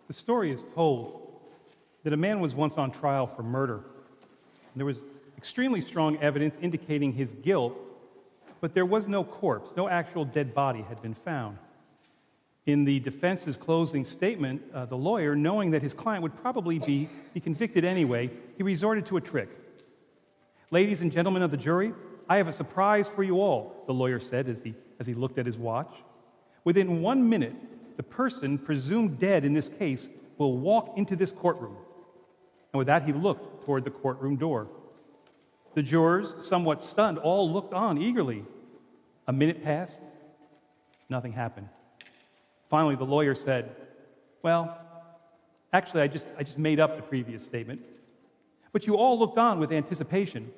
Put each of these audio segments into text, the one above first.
The story is told that a man was once on trial for murder. And there was extremely strong evidence indicating his guilt, but there was no corpse, no actual dead body had been found. In the defense's closing statement, the lawyer, knowing that his client would probably be convicted anyway, he resorted to a trick. "Ladies and gentlemen of the jury, I have a surprise for you all," the lawyer said as he looked at his watch. "Within 1 minute, the person presumed dead in this case will walk into this courtroom." And with that, he looked toward the courtroom door. The jurors, somewhat stunned, all looked on eagerly. A minute passed. Nothing happened. Finally, the lawyer said, "Well, actually, I just made up the previous statement. But you all looked on with anticipation.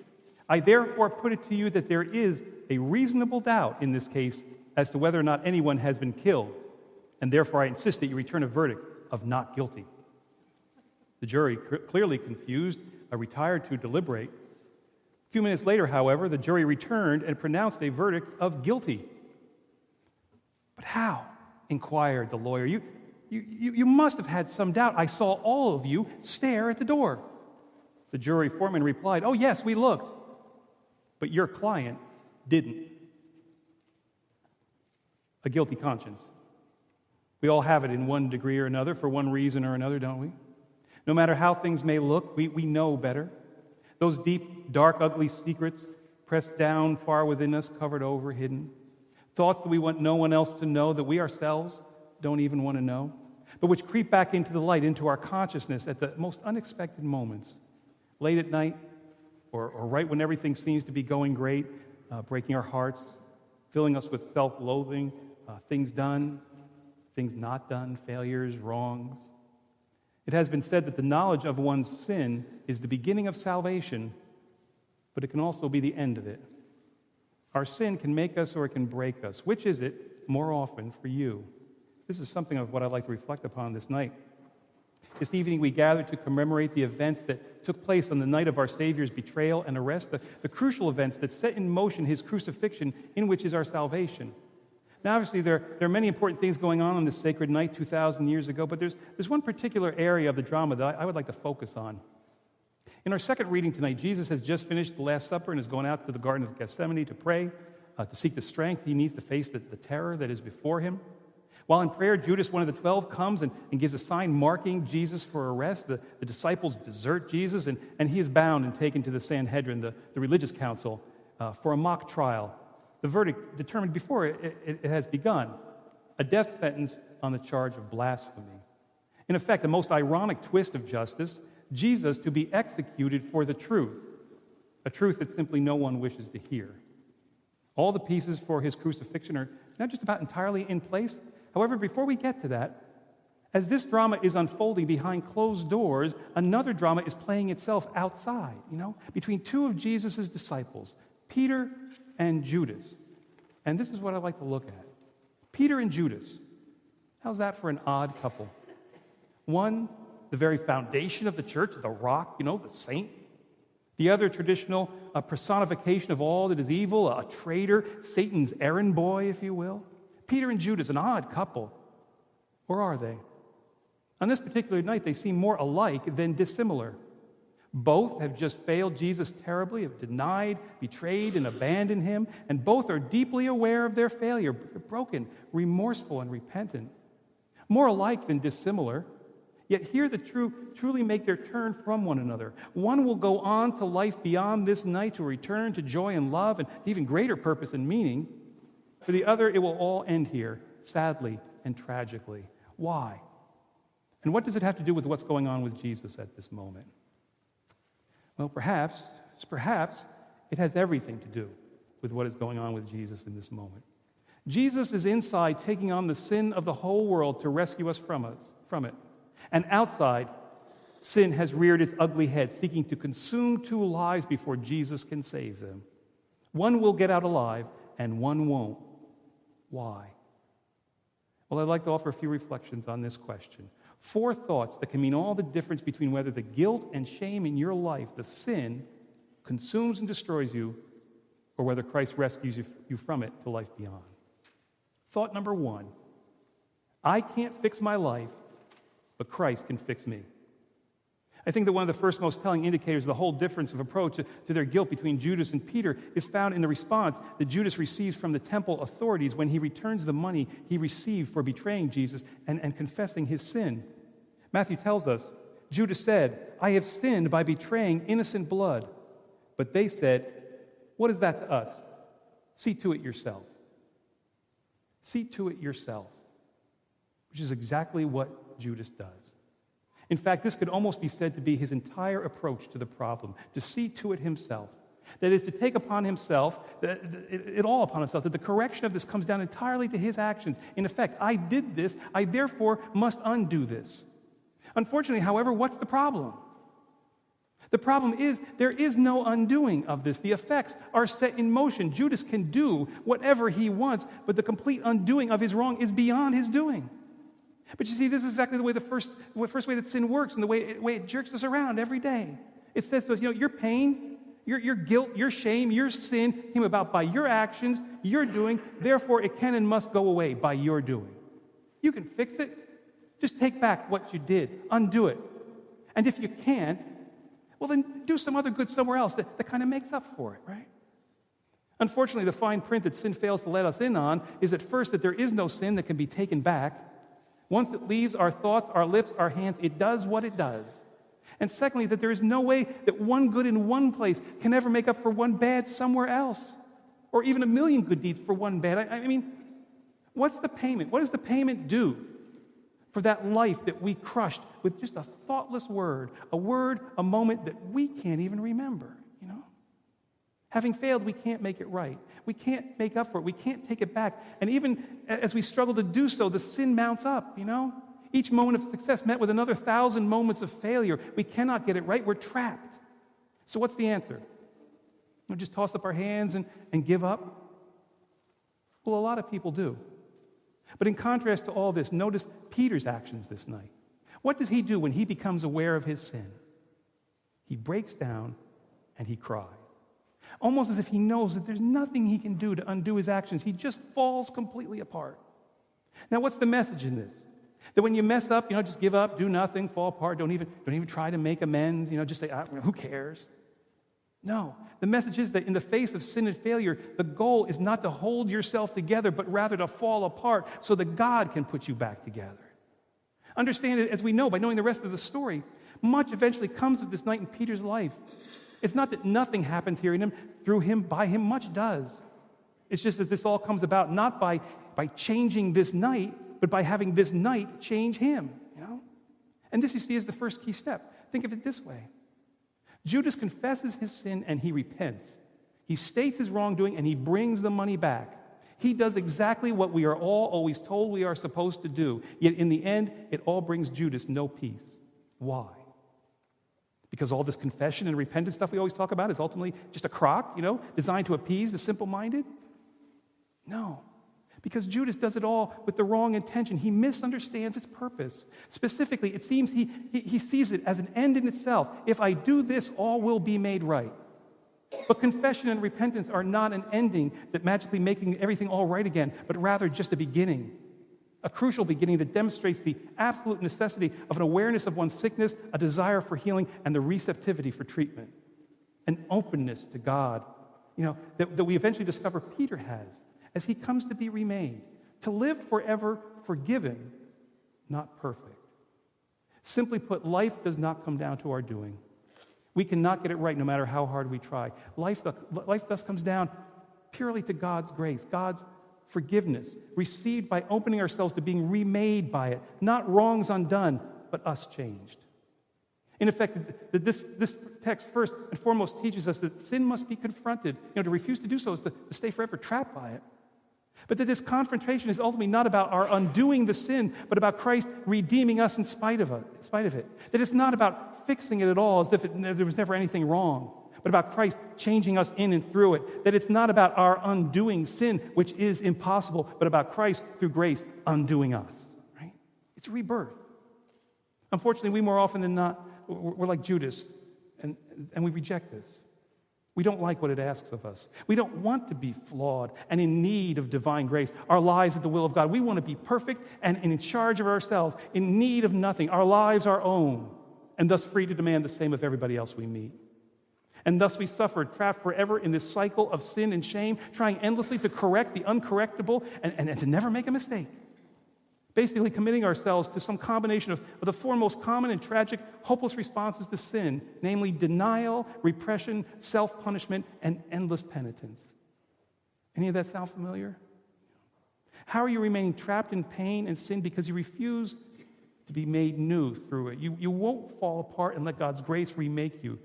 I therefore put it to you that there is a reasonable doubt in this case as to whether or not anyone has been killed, and therefore I insist that you return a verdict of not guilty." The jury, clearly confused, retired to deliberate. A few minutes later, however, the jury returned and pronounced a verdict of guilty. "But how?" inquired the lawyer. You must have had some doubt. I saw all of you stare at the door." The jury foreman replied, "Oh, yes, we looked. But your client didn't." A guilty conscience. We all have it in one degree or another for one reason or another, don't we? No matter how things may look, we know better. Those deep, dark, ugly secrets pressed down far within us, covered over, hidden. Thoughts that we want no one else to know, that we ourselves don't even want to know, but which creep back into the light, into our consciousness at the most unexpected moments. Late at night, or right when everything seems to be going great, breaking our hearts, filling us with self-loathing, things done, things not done, failures, wrongs. It has been said that the knowledge of one's sin is the beginning of salvation, but it can also be the end of it. Our sin can make us or it can break us. Which is it more often for you? This is something of what I'd like to reflect upon this night. This evening we gather to commemorate the events that took place on the night of our Savior's betrayal and arrest, the crucial events that set in motion his crucifixion, in which is our salvation. Now, obviously, there are many important things going on this sacred night 2,000 years ago, but there's one particular area of the drama that I would like to focus on. In our second reading tonight, Jesus has just finished the Last Supper and has gone out to the Garden of Gethsemane to pray, to seek the strength he needs to face the terror that is before him. While in prayer, Judas, one of the 12, comes and gives a sign marking Jesus for arrest. The disciples desert Jesus, and he is bound and taken to the Sanhedrin, the religious council, for a mock trial. The verdict determined before it has begun, a death sentence on the charge of blasphemy. In effect, a most ironic twist of justice, Jesus to be executed for the truth, a truth that simply no one wishes to hear. All the pieces for his crucifixion are not just about entirely in place. However, before we get to that, as this drama is unfolding behind closed doors, another drama is playing itself outside, between two of Jesus' disciples, Peter and Judas. And this is what I'd like to look at. Peter and Judas. How's that for an odd couple? One, the very foundation of the church, the rock, the saint. The other, traditional personification of all that is evil, a traitor, Satan's errand boy, if you will. Peter and Judas, an odd couple. Or are they? On this particular night, they seem more alike than dissimilar. Both have just failed Jesus terribly, have denied, betrayed, and abandoned him, and both are deeply aware of their failure, broken, remorseful, and repentant. More alike than dissimilar, yet here the truly make their turn from one another. One will go on to life beyond this night, to return to joy and love, and even greater purpose and meaning. For the other, it will all end here, sadly and tragically. Why? And what does it have to do with what's going on with Jesus at this moment? Well, perhaps it has everything to do with what is going on with Jesus in this moment. Jesus is inside taking on the sin of the whole world to rescue us from it. And outside, sin has reared its ugly head, seeking to consume two lives before Jesus can save them. One will get out alive, and one won't. Why? Well, I'd like to offer a few reflections on this question. 4 thoughts that can mean all the difference between whether the guilt and shame in your life, the sin, consumes and destroys you, or whether Christ rescues you from it to life beyond. Thought number 1, I can't fix my life, but Christ can fix me. I think that one of the first most telling indicators of the whole difference of approach to their guilt between Judas and Peter is found in the response that Judas receives from the temple authorities when he returns the money he received for betraying Jesus and confessing his sin. Matthew tells us, Judas said, "I have sinned by betraying innocent blood." But they said, "What is that to us? See to it yourself." See to it yourself, which is exactly what Judas does. In fact, this could almost be said to be his entire approach to the problem, to see to it himself. That is, to take upon himself, it all upon himself, that the correction of this comes down entirely to his actions. In effect, I did this, I therefore must undo this. Unfortunately, however, what's the problem? The problem is there is no undoing of this. The effects are set in motion. Judas can do whatever he wants, but the complete undoing of his wrong is beyond his doing. But you see, this is exactly the way the first way that sin works and the way it jerks us around every day. It says to us, your pain, your guilt, your shame, your sin came about by your actions, your doing, therefore it can and must go away by your doing. You can fix it. Just take back what you did. Undo it. And if you can't, well, then do some other good somewhere else that kind of makes up for it, right? Unfortunately, the fine print that sin fails to let us in on is at first that there is no sin that can be taken back. Once it leaves our thoughts, our lips, our hands, it does what it does. And secondly, that there is no way that one good in one place can ever make up for one bad somewhere else, or even a million good deeds for one bad. I mean, what's the payment? What does the payment do for that life that we crushed with just a thoughtless word, a moment that we can't even remember, Having failed, we can't make it right. We can't make up for it. We can't take it back. And even as we struggle to do so, the sin mounts up, Each moment of success met with another 1,000 moments of failure. We cannot get it right. We're trapped. So what's the answer? We'll just toss up our hands and give up? Well, a lot of people do. But in contrast to all this, notice Peter's actions this night. What does he do when he becomes aware of his sin? He breaks down and he cries. Almost as if he knows that there's nothing he can do to undo his actions. He just falls completely apart. Now, what's the message in this? That when you mess up, just give up, do nothing, fall apart, don't even try to make amends, just say, who cares? No. The message is that in the face of sin and failure, the goal is not to hold yourself together, but rather to fall apart so that God can put you back together. Understand it, as we know by knowing the rest of the story, much eventually comes of this night in Peter's life. It's not that nothing happens here in him, through him, by him, much does. It's just that this all comes about not by changing this night, but by having this night change him, And this, you see, is the first key step. Think of it this way. Judas confesses his sin and he repents. He states his wrongdoing and he brings the money back. He does exactly what we are all always told we are supposed to do. Yet in the end, it all brings Judas no peace. Why? Because all this confession and repentance stuff we always talk about is ultimately just a crock, designed to appease the simple-minded? No. Because Judas does it all with the wrong intention. He misunderstands its purpose. Specifically, it seems he sees it as an end in itself. If I do this, all will be made right. But confession and repentance are not an ending that magically making everything all right again, but rather just a beginning. A crucial beginning that demonstrates the absolute necessity of an awareness of one's sickness, a desire for healing, and the receptivity for treatment. An openness to God, that we eventually discover Peter has as he comes to be remade, to live forever forgiven, not perfect. Simply put, life does not come down to our doing. We cannot get it right no matter how hard we try. Life thus comes down purely to God's grace, God's forgiveness, received by opening ourselves to being remade by it, not wrongs undone, but us changed. In effect, this text first and foremost teaches us that sin must be confronted. To refuse to do so is to stay forever trapped by it. But that this confrontation is ultimately not about our undoing the sin, but about Christ redeeming us in spite of it. That it's not about fixing it at all as if there was never anything wrong, but about Christ changing us in and through it. That it's not about our undoing sin, which is impossible, but about Christ, through grace, undoing us. Right? It's rebirth. Unfortunately, we more often than not, we're like Judas, and we reject this. We don't like what it asks of us. We don't want to be flawed and in need of divine grace. Our lives at the will of God. We want to be perfect and in charge of ourselves, in need of nothing. Our lives our own, and thus free to demand the same of everybody else we meet. And thus we suffer, trapped forever in this cycle of sin and shame, trying endlessly to correct the uncorrectable and to never make a mistake. Basically committing ourselves to some combination of the four most common and tragic, hopeless responses to sin, namely denial, repression, self-punishment, and endless penitence. Any of that sound familiar? How are you remaining trapped in pain and sin because you refuse to be made new through it? You won't fall apart and let God's grace remake you,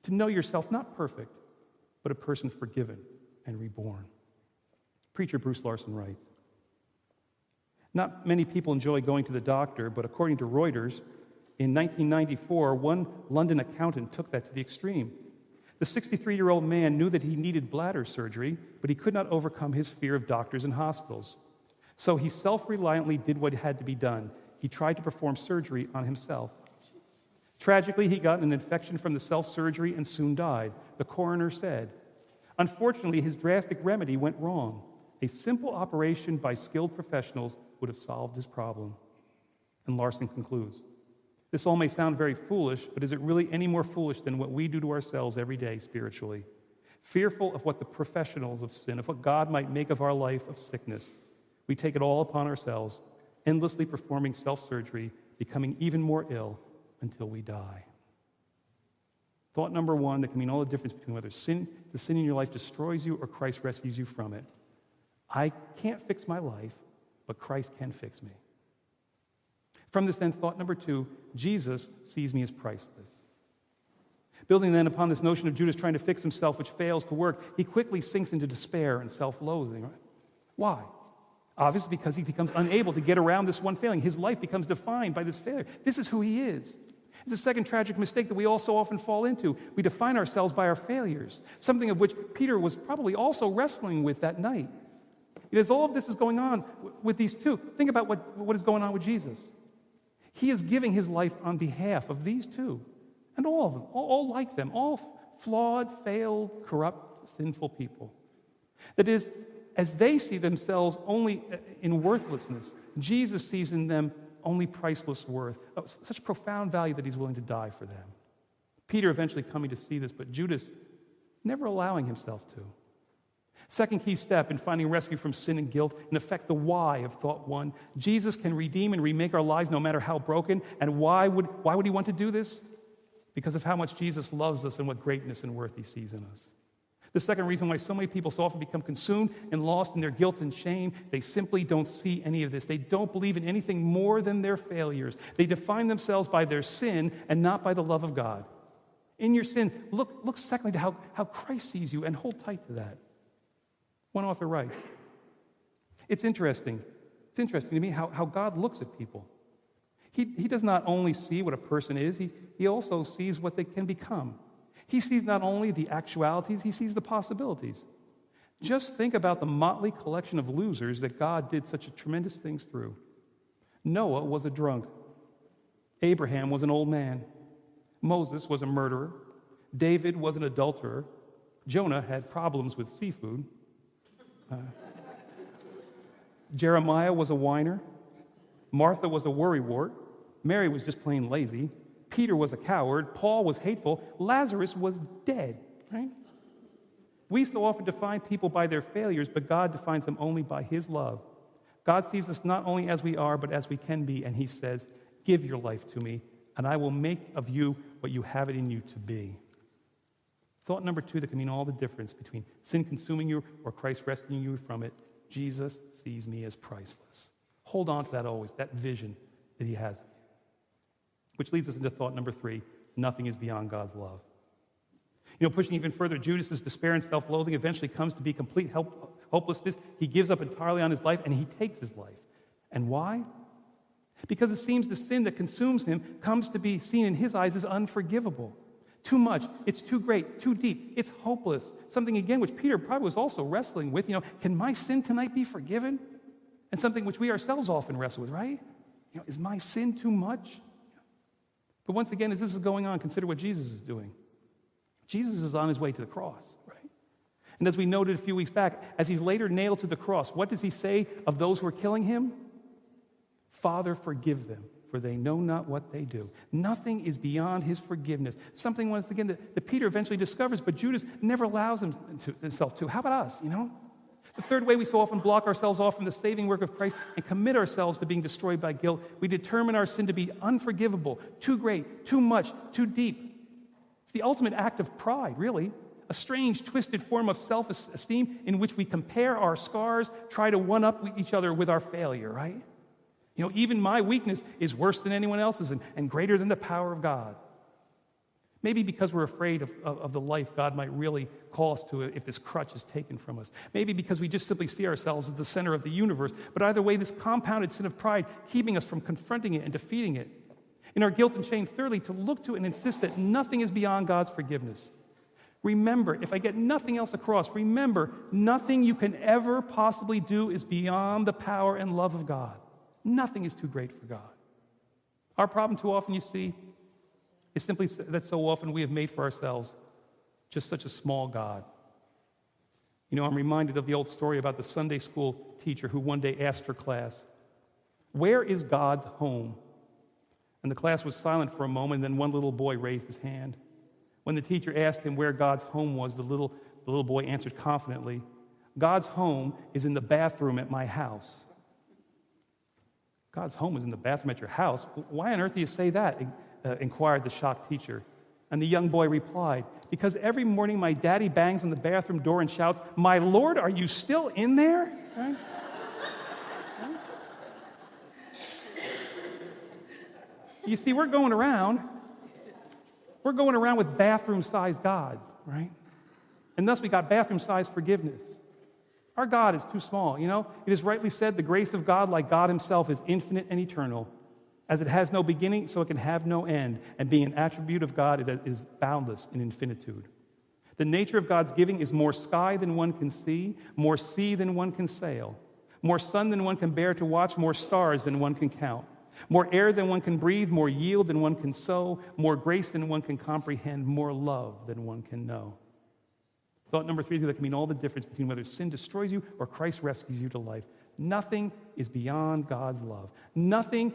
to know yourself not perfect, but a person forgiven and reborn. Preacher Bruce Larson writes, "Not many people enjoy going to the doctor, but according to Reuters, in 1994, one London accountant took that to the extreme. The 63-year-old man knew that he needed bladder surgery, but he could not overcome his fear of doctors and hospitals. So he self-reliantly did what had to be done. He tried to perform surgery on himself. Tragically, he got an infection from the self-surgery and soon died, the coroner said. Unfortunately, his drastic remedy went wrong. A simple operation by skilled professionals would have solved his problem." And Larson concludes, "This all may sound very foolish, but is it really any more foolish than what we do to ourselves every day spiritually? Fearful of what the professionals of sin, of what God might make of our life of sickness, we take it all upon ourselves, endlessly performing self-surgery, becoming even more ill until we die." Thought number one that can mean all the difference between whether the sin in your life destroys you or Christ rescues you from it. I can't fix my life, but Christ can fix me. From this then, thought number two, Jesus sees me as priceless. Building then upon this notion of Judas trying to fix himself, which fails to work, he quickly sinks into despair and self-loathing. Right? Why? Obviously because he becomes unable to get around this one failing. His life becomes defined by this failure. This is who he is. It's a second tragic mistake that we all so often fall into. We define ourselves by our failures, something of which Peter was probably also wrestling with that night. As all of this is going on with these two, think about what is going on with Jesus. He is giving his life on behalf of these two, and all of them, all like them, all flawed, failed, corrupt, sinful people. That is, as they see themselves only in worthlessness, Jesus sees in them only priceless worth, such profound value that he's willing to die for them. Peter eventually coming to see this, but Judas never allowing himself to. Second key step in finding rescue from sin and guilt, in effect, the why of thought one. Jesus can redeem and remake our lives no matter how broken. And why would he want to do this? Because of how much Jesus loves us and what greatness and worth he sees in us. The second reason why so many people so often become consumed and lost in their guilt and shame, they simply don't see any of this. They don't believe in anything more than their failures. They define themselves by their sin and not by the love of God. In your sin, look secondly to how Christ sees you and hold tight to that. One author writes, It's interesting to me how God looks at people. He does not only see what a person is, he also sees what they can become. He sees not only the actualities, he sees the possibilities. Just think about the motley collection of losers that God did such tremendous things through. Noah was a drunk. Abraham was an old man. Moses was a murderer. David was an adulterer. Jonah had problems with seafood. Jeremiah was a whiner. Martha was a worrywart. Mary was just plain lazy. Peter was a coward. Paul was hateful. Lazarus was dead, right? We so often define people by their failures, but God defines them only by his love. God sees us not only as we are, but as we can be, and he says, "Give your life to me, and I will make of you what you have it in you to be." Thought number two that can mean all the difference between sin consuming you or Christ rescuing you from it. Jesus sees me as priceless. Hold on to that always, that vision that he has. Which leads us into thought number three. Nothing is beyond God's love. Pushing even further, Judas's despair and self-loathing eventually comes to be complete hopelessness. He gives up entirely on his life, and he takes his life. And why? Because it seems the sin that consumes him comes to be seen in his eyes as unforgivable. Too much. It's too great, too deep. It's hopeless. Something, again, which Peter probably was also wrestling with. Can my sin tonight be forgiven? And something which we ourselves often wrestle with, right? Is my sin too much? But once again, as this is going on, consider what Jesus is doing. Jesus is on his way to the cross, right? And as we noted a few weeks back, as he's later nailed to the cross, what does he say of those who are killing him? Father, forgive them, for they know not what they do. Nothing is beyond his forgiveness. Something, once again, that Peter eventually discovers, but Judas never allows himself to. How about us, The third way we so often block ourselves off from the saving work of Christ and commit ourselves to being destroyed by guilt, we determine our sin to be unforgivable, too great, too much, too deep. It's the ultimate act of pride, really. A strange, twisted form of self-esteem in which we compare our scars, try to one-up each other with our failure, right? Even my weakness is worse than anyone else's and greater than the power of God. Maybe because we're afraid of the life God might really call us to if this crutch is taken from us. Maybe because we just simply see ourselves as the center of the universe. But either way, this compounded sin of pride keeping us from confronting it and defeating it. In our guilt and shame, thirdly, to look to and insist that nothing is beyond God's forgiveness. Remember, if I get nothing else across, remember, nothing you can ever possibly do is beyond the power and love of God. Nothing is too great for God. Our problem too often, you see, is simply that so often we have made for ourselves just such a small God. I'm reminded of the old story about the Sunday school teacher who one day asked her class, "Where is God's home?" And the class was silent for a moment, and then one little boy raised his hand. When the teacher asked him where God's home was, the little boy answered confidently, "God's home is in the bathroom at my house." God's home is in the bathroom at your house? Why on earth do you say that? Inquired the shocked teacher. And the young boy replied, "Because every morning my daddy bangs on the bathroom door and shouts, 'My Lord, are you still in there?'" Right? You see, we're going around with bathroom-sized gods, right? And thus we got bathroom-sized forgiveness. Our God is too small, It is rightly said, the grace of God, like God himself, is infinite and eternal. As it has no beginning, so it can have no end. And being an attribute of God, it is boundless in infinitude. The nature of God's giving is more sky than one can see, more sea than one can sail, more sun than one can bear to watch, more stars than one can count, more air than one can breathe, more yield than one can sow, more grace than one can comprehend, more love than one can know. Thought number 3, that can mean all the difference between whether sin destroys you or Christ rescues you to life. Nothing is beyond God's love. Nothing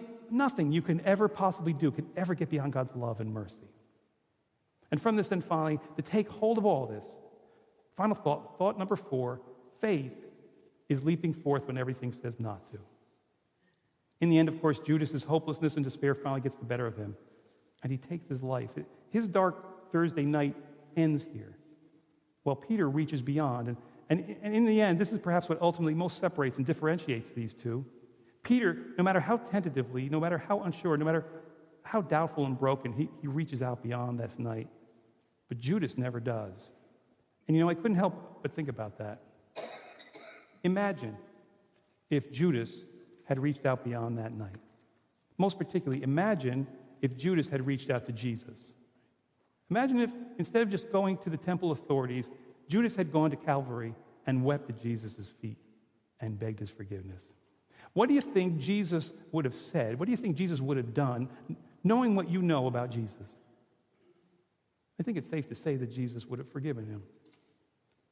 you can ever possibly do can ever get beyond God's love and mercy. And from this then finally, to take hold of all this, final thought number 4, faith is leaping forth when everything says not to. In the end, of course, Judas's hopelessness and despair finally gets the better of him, and he takes his life. His dark Thursday night ends here, while Peter reaches beyond. And in the end, this is perhaps what ultimately most separates and differentiates these two. Peter, no matter how tentatively, no matter how unsure, no matter how doubtful and broken, he reaches out beyond this night. But Judas never does. And I couldn't help but think about that. Imagine if Judas had reached out beyond that night. Most particularly, imagine if Judas had reached out to Jesus. Imagine if, instead of just going to the temple authorities, Judas had gone to Calvary and wept at Jesus' feet and begged his forgiveness. What do you think Jesus would have said? What do you think Jesus would have done, knowing what you know about Jesus? I think it's safe to say that Jesus would have forgiven him.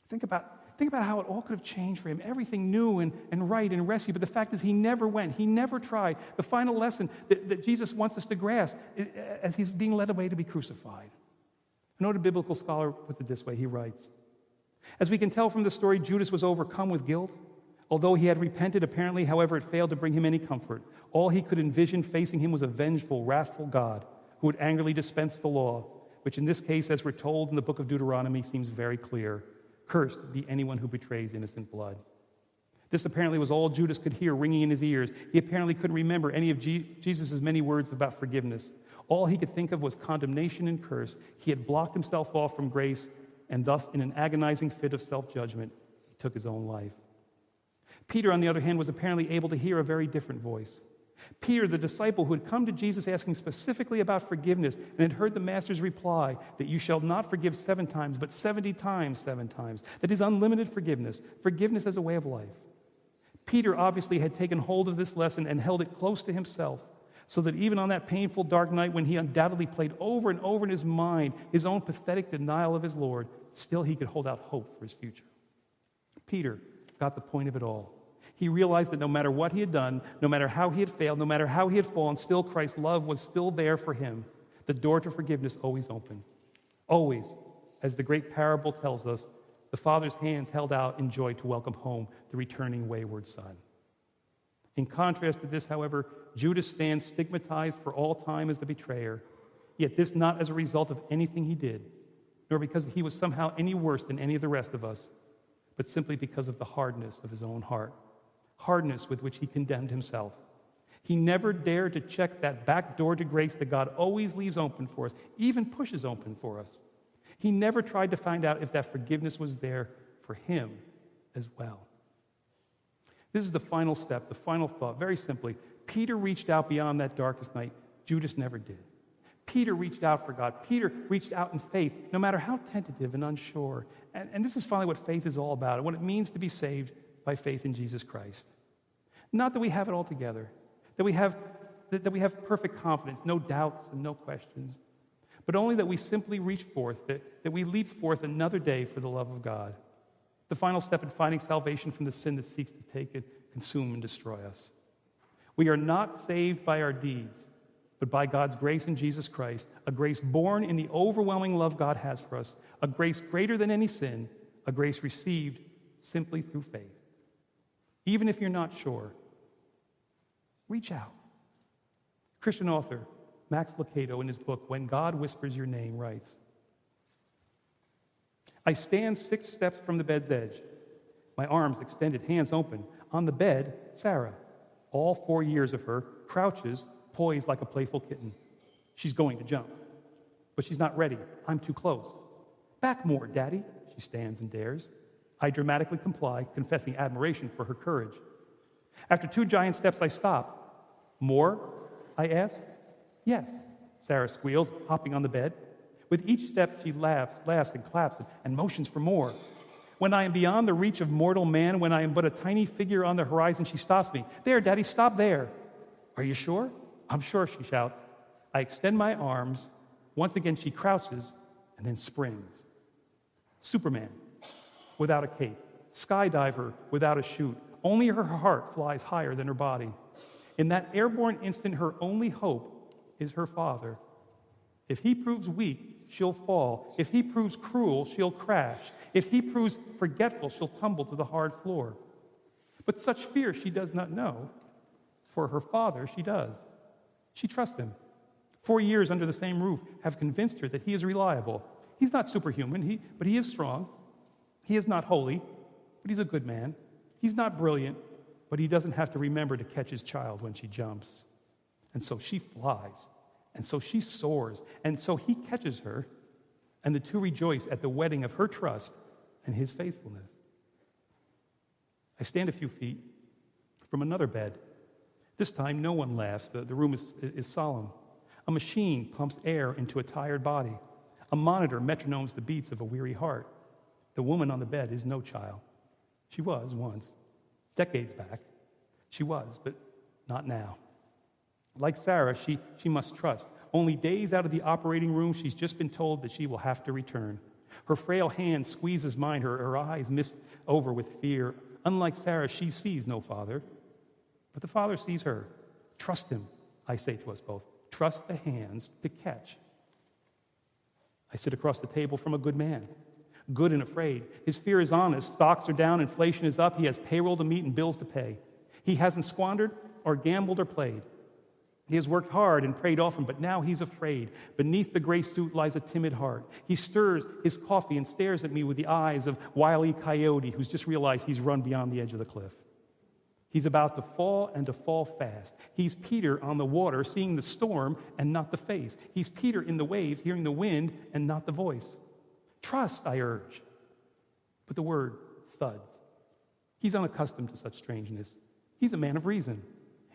Think about how it all could have changed for him. Everything new and right and rescue. But the fact is, he never went. He never tried. The final lesson that Jesus wants us to grasp as he's being led away to be crucified. I know the biblical scholar puts it this way. He writes, "As we can tell from the story, Judas was overcome with guilt. Although he had repented, apparently, however, it failed to bring him any comfort. All he could envision facing him was a vengeful, wrathful God who would angrily dispense the law, which in this case, as we're told in the book of Deuteronomy, seems very clear. Cursed be anyone who betrays innocent blood." This apparently was all Judas could hear ringing in his ears. He apparently couldn't remember any of Jesus' many words about forgiveness. All he could think of was condemnation and curse. He had blocked himself off from grace, and thus, in an agonizing fit of self-judgment, he took his own life. Peter, on the other hand, was apparently able to hear a very different voice. Peter, the disciple who had come to Jesus asking specifically about forgiveness and had heard the Master's reply that you shall not forgive 7 times, but 70 times 7 times. That is unlimited forgiveness as a way of life. Peter obviously had taken hold of this lesson and held it close to himself. So that even on that painful, dark night when he undoubtedly played over and over in his mind his own pathetic denial of his Lord, still he could hold out hope for his future. Peter got the point of it all. He realized that no matter what he had done, no matter how he had failed, no matter how he had fallen, still Christ's love was still there for him. The door to forgiveness always open. Always, as the great parable tells us, the Father's hands held out in joy to welcome home the returning wayward son. In contrast to this, however, Judas stands stigmatized for all time as the betrayer, yet this not as a result of anything he did, nor because he was somehow any worse than any of the rest of us, but simply because of the hardness of his own heart, hardness with which he condemned himself. He never dared to check that back door to grace that God always leaves open for us, even pushes open for us. He never tried to find out if that forgiveness was there for him as well. This is the final step, the final thought. Very simply, Peter reached out beyond that darkest night. Judas never did. Peter reached out for God. Peter reached out in faith, no matter how tentative and unsure. And this is finally what faith is all about, and what it means to be saved by faith in Jesus Christ. Not that we have it all together, that we have perfect confidence, no doubts and no questions, but only that we simply reach forth, that we leap forth another day for the love of God. The final step in finding salvation from the sin that seeks to take it, consume, and destroy us. We are not saved by our deeds, but by God's grace in Jesus Christ, a grace born in the overwhelming love God has for us, a grace greater than any sin, a grace received simply through faith. Even if you're not sure, reach out. Christian author Max Lucado, in his book, When God Whispers Your Name, writes, I stand 6 steps from the bed's edge, my arms extended, hands open. On the bed, Sarah, all 4 years of her, crouches, poised like a playful kitten. She's going to jump, but she's not ready. I'm too close. Back more, Daddy, she stands and dares. I dramatically comply, confessing admiration for her courage. After 2 giant steps, I stop. More? I ask. Yes, Sarah squeals, hopping on the bed. With each step, she laughs and claps and motions for more. When I am beyond the reach of mortal man, when I am but a tiny figure on the horizon, she stops me. There, Daddy, stop there. Are you sure? I'm sure, she shouts. I extend my arms. Once again, she crouches and then springs. Superman, without a cape. Skydiver, without a chute. Only her heart flies higher than her body. In that airborne instant, her only hope is her Father. If he proves weak, she'll fall. If he proves cruel, she'll crash. If he proves forgetful, she'll tumble to the hard floor. But such fear she does not know. For her Father, she does. She trusts him. 4 years under the same roof have convinced her that he is reliable. He's not superhuman, but he is strong. He is not holy, but he's a good man. He's not brilliant, but he doesn't have to remember to catch his child when she jumps. And so she flies. And so she soars, and so he catches her, and the two rejoice at the wedding of her trust and his faithfulness. I stand a few feet from another bed. This time, no one laughs. The room is solemn. A machine pumps air into a tired body. A monitor metronomes the beats of a weary heart. The woman on the bed is no child. She was once. Decades back, she was, but not now. Like Sarah, she must trust. Only days out of the operating room, she's just been told that she will have to return. Her frail hand squeezes mine, her eyes mist over with fear. Unlike Sarah, she sees no Father, but the Father sees her. Trust him, I say to us both. Trust the hands to catch. I sit across the table from a good man, good and afraid. His fear is honest. Stocks are down, inflation is up. He has payroll to meet and bills to pay. He hasn't squandered or gambled or played. He has worked hard and prayed often, but now he's afraid. Beneath the gray suit lies a timid heart. He stirs his coffee and stares at me with the eyes of Wile E. Coyote, who's just realized he's run beyond the edge of the cliff. He's about to fall and to fall fast. He's Peter on the water, seeing the storm and not the face. He's Peter in the waves, hearing the wind and not the voice. Trust, I urge. But the word thuds. He's unaccustomed to such strangeness. He's a man of reason.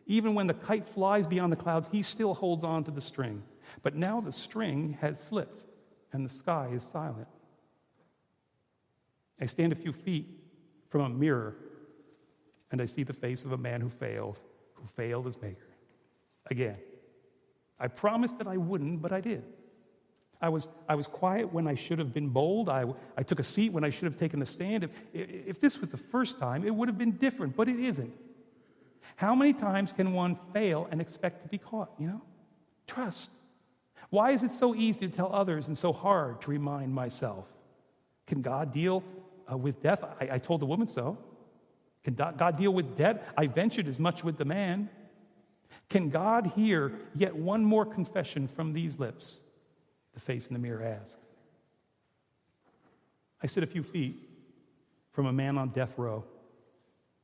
Even when the kite flies beyond the clouds, he still holds on to the string. But now the string has slipped, and the sky is silent. I stand a few feet from a mirror, and I see the face of a man who failed his maker. Again, I promised that I wouldn't, but I did. I was quiet when I should have been bold. I took a seat when I should have taken a stand. If this was the first time, it would have been different, but it isn't. How many times can one fail and expect to be caught, Trust. Why is it so easy to tell others and so hard to remind myself? Can God deal with death? I told the woman so. Can God deal with debt? I ventured as much with the man. Can God hear yet one more confession from these lips? The face in the mirror asks. I sit a few feet from a man on death row,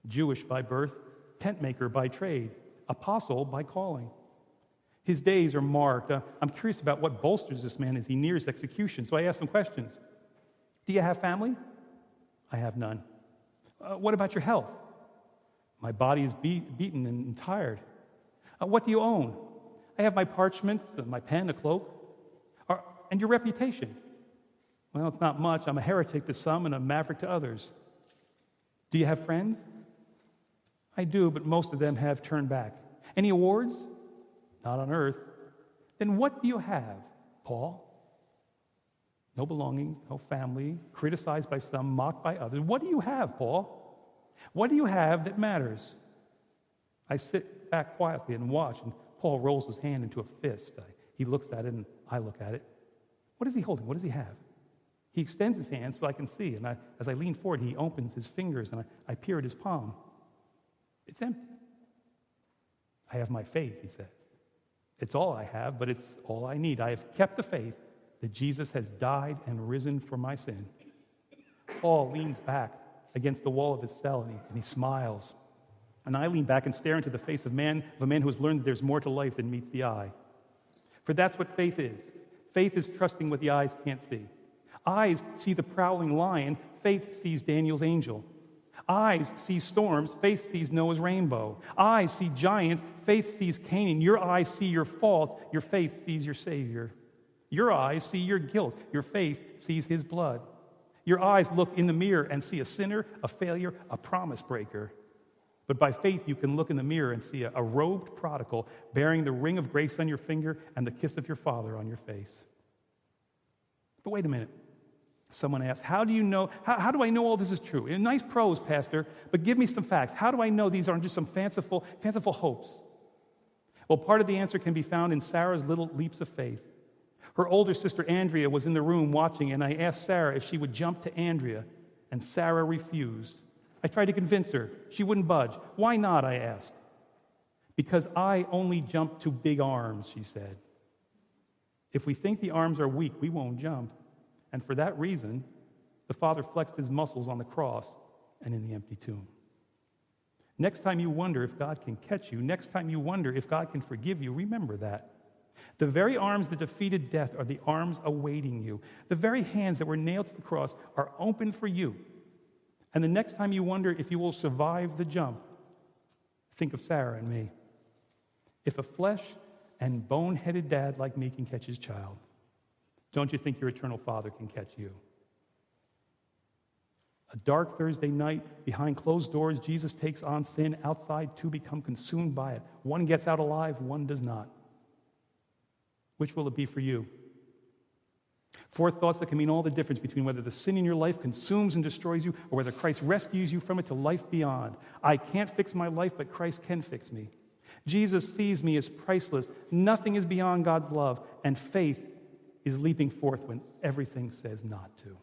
Jewish by birth, tent maker by trade, apostle by calling. His days are marked. I'm curious about what bolsters this man as he nears execution, so I ask him questions. Do you have family? I have none. What about your health? My body is beaten and tired. What do you own? I have my parchments, my pen, a cloak. And your reputation? Well, it's not much. I'm a heretic to some and a maverick to others. Do you have friends? I do, but most of them have turned back. Any awards? Not on earth. Then what do you have, Paul? No belongings, no family, criticized by some, mocked by others. What do you have, Paul? What do you have that matters? I sit back quietly and watch, and Paul rolls his hand into a fist. He looks at it, and I look at it. What is he holding? What does he have? He extends his hand so I can see, and as I lean forward, he opens his fingers, and I peer at his palm. It's empty. I have my faith, he says. It's all I have, but it's all I need. I have kept the faith that Jesus has died and risen for my sin. Paul leans back against the wall of his cell, and he smiles. And I lean back and stare into the face of a man who has learned that there's more to life than meets the eye. For that's what faith is. Faith is trusting what the eyes can't see. Eyes see the prowling lion. Faith sees Daniel's angel. Eyes see storms. Faith sees Noah's rainbow. Eyes see giants. Faith sees Canaan. Your eyes see your faults. Your faith sees your Savior. Your eyes see your guilt. Your faith sees his blood. Your eyes look in the mirror and see a sinner, a failure, a promise breaker. But by faith, you can look in the mirror and see a robed prodigal bearing the ring of grace on your finger and the kiss of your Father on your face. But wait a minute. Someone asked, how do you know? How do I know all this is true? Nice prose, Pastor, but give me some facts. How do I know these aren't just some fanciful hopes? Well, part of the answer can be found in Sarah's little leaps of faith. Her older sister Andrea was in the room watching, and I asked Sarah if she would jump to Andrea, and Sarah refused. I tried to convince her. She wouldn't budge. Why not, I asked. Because I only jump to big arms, she said. If we think the arms are weak, we won't jump. And for that reason, the Father flexed his muscles on the cross and in the empty tomb. Next time you wonder if God can catch you, next time you wonder if God can forgive you, remember that. The very arms that defeated death are the arms awaiting you. The very hands that were nailed to the cross are open for you. And the next time you wonder if you will survive the jump, think of Sarah and me. If a flesh and bone-headed dad like me can catch his child, don't you think your eternal Father can catch you? A dark Thursday night, behind closed doors, Jesus takes on sin. Outside, two become consumed by it. One gets out alive, one does not. Which will it be for you? Four thoughts that can mean all the difference between whether the sin in your life consumes and destroys you or whether Christ rescues you from it to life beyond. I can't fix my life, but Christ can fix me. Jesus sees me as priceless. Nothing is beyond God's love, and faith is leaping forth when everything says not to.